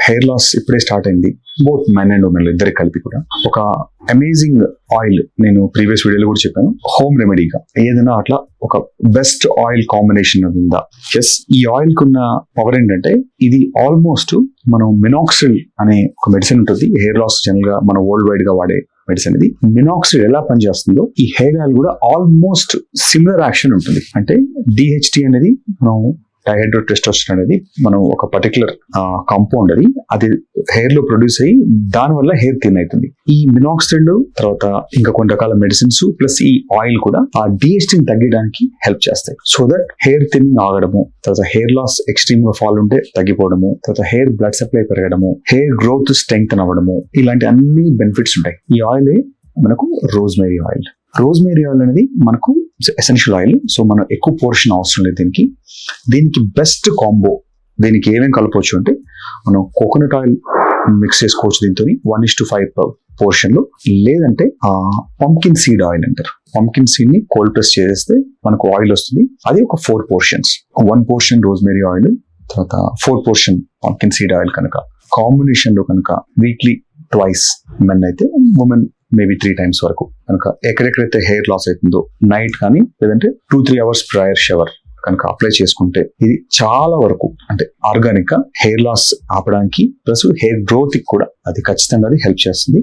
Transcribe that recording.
Hair loss ఇప్పుడే start అయింది, both men and women ఇద్దరికి కలిపి కూడా ఒక అమేజింగ్ ఆయిల్ నేను ప్రీవియస్ వీడియోలో కూడా చెప్పాను, హోమ్ రెమెడీగా ఏదైనా అట్లా ఒక బెస్ట్ ఆయిల్ కాంబినేషన్ అది ఉందా? ఎస్, ఈ ఆయిల్ కున్న పవర్ ఏంటంటే ఇది ఆల్మోస్ట్ మనం మినాక్సిల్ అనే ఒక మెడిసిన్ ఉంటుంది హెయిర్ లాస్, జనరల్ గా మనం వరల్డ్ వైడ్ గా వాడే మెడిసిన్. ఇది మినాక్సిల్ ఎలా పనిచేస్తుందో ఈ హెయిర్ ఆయిల్ కూడా ఆల్మోస్ట్ సిమిలర్ యాక్షన్ ఉంటుంది. అంటే డిహెచ్టి అనేది మనం డైహైడ్రోటెస్టోస్టెరాన్ అనేది మనం ఒక పర్టికులర్ కాంపౌండ్ అది హెయిర్ లో ప్రొడ్యూస్ అయ్యి దాని వల్ల హెయిర్ థిన్ అవుతుంది. ఈ మినాక్సిల్ తర్వాత ఇంకా కొన్ని రకాల మెడిసిన్స్ ప్లస్ ఈ ఆయిల్ కూడా ఆ డిహెచ్టీని తగ్గడానికి హెల్ప్ చేస్తాయి. సో దట్ హెయిర్ థిన్నింగ్ ఆగడము, తర్వాత హెయిర్ లాస్ ఎక్స్ట్రీమ్ గా ఫాల్ ఉంటే తగ్గిపోవడము, తర్వాత హెయిర్ బ్లడ్ సప్లై పెరగడము, హెయిర్ గ్రోత్ స్ట్రెంగ్త్ అవ్వడము, ఇలాంటి అన్ని బెనిఫిట్స్ ఉంటాయి. ఈ ఆయిల్ మనకు రోజ్మేరీ ఆయిల్. రోజ్మేరీ ఆయిల్ అనేది మనకు ఎసెన్షియల్ ఆయిల్. సో మనం ఎక్కువ పోర్షన్ అవసరం లేదు దీనికి బెస్ట్ కాంబో. దీనికి ఏమేమి కలపవచ్చు అంటే మనం కోకోనట్ ఆయిల్ మిక్స్ చేసుకోవచ్చు దీంతో 1:5 పోర్షన్ లో, లేదంటే పంకిన్ సీడ్ ఆయిల్ అంటారు. పంకిన్ సీడ్ ని కోల్డ్ ప్రెస్ చేస్తే మనకు ఆయిల్ వస్తుంది. అది ఒక 4 పోర్షన్స్, 1 పోర్షన్ రోజ్మేరీ ఆయిల్, తర్వాత 4 పోర్షన్ పంకిన్ సీడ్ ఆయిల్ కనుక కాంబినేషన్ లో కనుక వీక్లీ ట్వైస్, మెన్ అయితే ఉమెన్ మేబీ 3 times వరకు కనుక ఎక్కడెక్కడైతే హెయిర్ లాస్ అవుతుందో నైట్ కానీ లేదంటే 2-3 hours ప్రయర్ షవర్ కనుక అప్లై చేసుకుంటే ఇది చాలా వరకు అంటే ఆర్గానిక్ గా హెయిర్ లాస్ ఆపడానికి ప్లస్ హెయిర్ గ్రోత్ కి కూడా అది ఖచ్చితంగా అది హెల్ప్ చేస్తుంది.